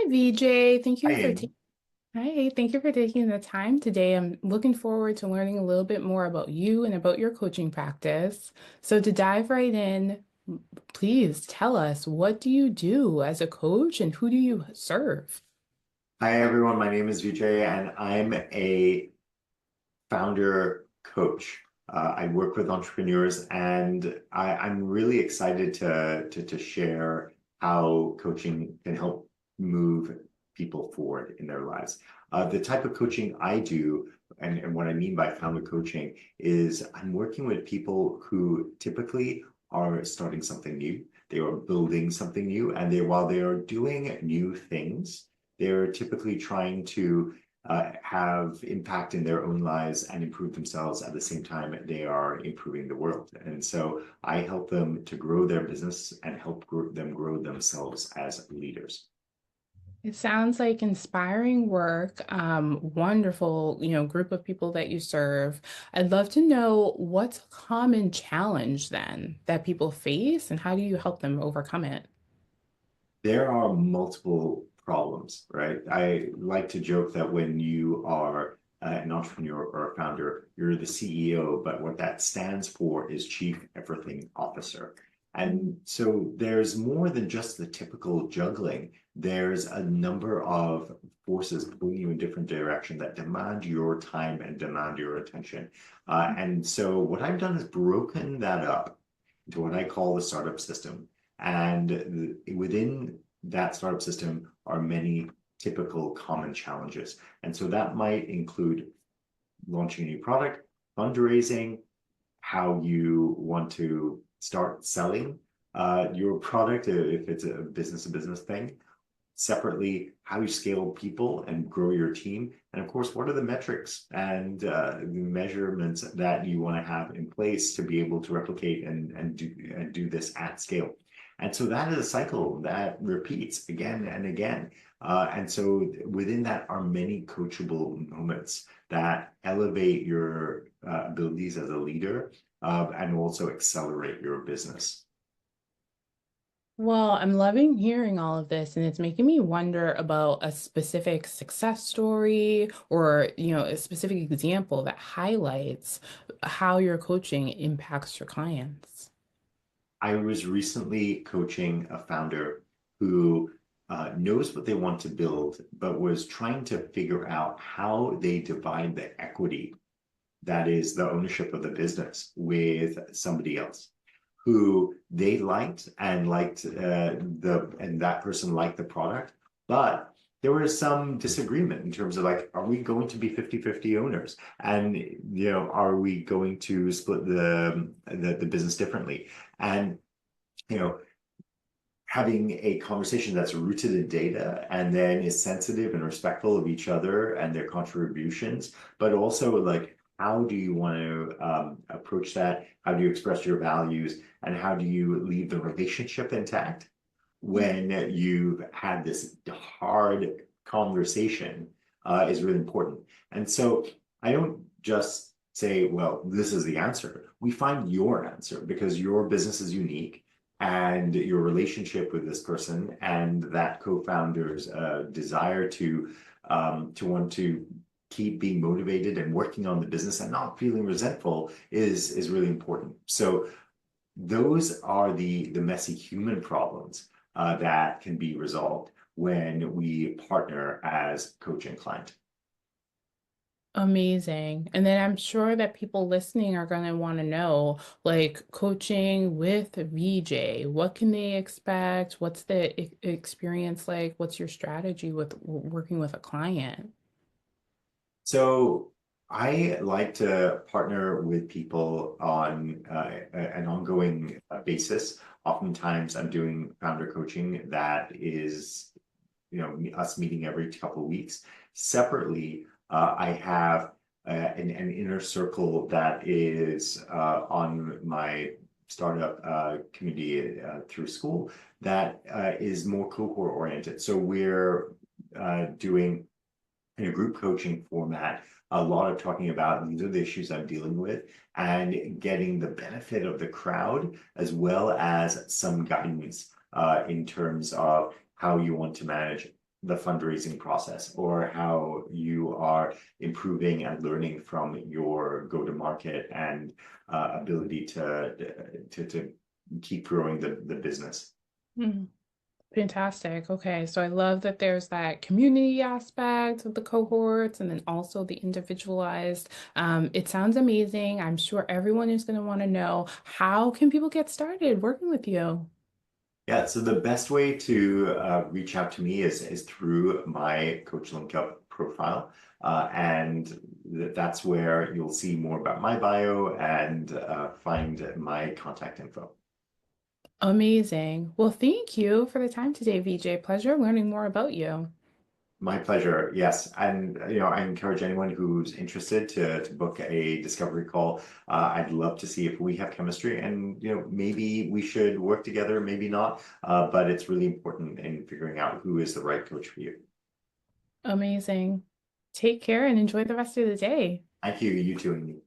Hi, Vijay. Hi. Thank you for taking the time today. I'm looking forward to learning a little bit more about you and about your coaching practice. So to dive right in, please tell us, what do you do as a coach and who do you serve? Hi, everyone. My name is Vijay, and I'm a founder coach. I work with entrepreneurs, and I'm really excited to share how coaching can help move people forward in their lives. The type of coaching I do, and what I mean by founder coaching, is I'm working with people who typically are starting something new. They are building something new, and while they are doing new things, they're typically trying to have impact in their own lives and improve themselves at the same time they are improving the world. And so I help them to grow their business and help them grow themselves as leaders. It sounds like inspiring work, wonderful, group of people that you serve. I'd love to know what's a common challenge then that people face and how do you help them overcome it? There are multiple problems, right? I like to joke that when you are an entrepreneur or a founder, you're the CEO, but what that stands for is Chief Everything Officer. And so there's more than just the typical juggling. There's a number of forces pulling you in different direction that demand your time and demand your attention. And so what I've done is broken that up into what I call the startup system. And within that startup system are many typical common challenges. And so that might include launching a new product, fundraising, how you want to start selling your product if it's a business to business thing. Separately, how you scale people and grow your team. And of course, what are the metrics and the measurements that you want to have in place to be able to replicate and do this at scale. And so that is a cycle that repeats again and again. And so within that are many coachable moments that elevate your abilities as a leader and also accelerate your business. Well, I'm loving hearing all of this, and it's making me wonder about a specific success story or, a specific example that highlights how your coaching impacts your clients. I was recently coaching a founder who knows what they want to build, but was trying to figure out how they divide the equity that is the ownership of the business with somebody else who they liked and that person liked the product, but there was some disagreement in terms of like, are we going to be 50-50 owners? And are we going to split the business differently? And you know, having a conversation that's rooted in data and then is sensitive and respectful of each other and their contributions, but also like, how do you want to approach that? How do you express your values? And how do you leave the relationship intact when you've had this hard conversation is really important. And so I don't just say, well, this is the answer. We find your answer because your business is unique and your relationship with this person and that co-founder's desire to want to keep being motivated and working on the business and not feeling resentful is really important. So those are the messy human problems that can be resolved when we partner as coach and client. Amazing. And then I'm sure that people listening are going to want to know, like, coaching with VJ, what can they expect? What's the experience like? What's your strategy with working with a client? So I like to partner with people on an ongoing basis. Oftentimes, I'm doing founder coaching that is, us meeting every couple of weeks. Separately, I have an inner circle that is on my startup community through school that is more cohort oriented. So we're doing in a group coaching format, a lot of talking about these are the issues I'm dealing with and getting the benefit of the crowd as well as some guidance in terms of how you want to manage the fundraising process, or how you are improving and learning from your go-to-market and ability to keep growing the business. Mhm. Fantastic. Okay, so I love that there's that community aspect of the cohorts and then also the individualized. It sounds amazing. I'm sure everyone is going to want to know how can people get started working with you? Yeah, so the best way to reach out to me is through my Coach Link Up profile. And that's where you'll see more about my bio and find my contact info. Amazing. Well, thank you for the time today, Vijay. Pleasure learning more about you. My pleasure. Yes. And, I encourage anyone who's interested to book a discovery call. I'd love to see if we have chemistry and, maybe we should work together, maybe not. But it's really important in figuring out who is the right coach for you. Amazing. Take care and enjoy the rest of the day. Thank you. You too, Amy.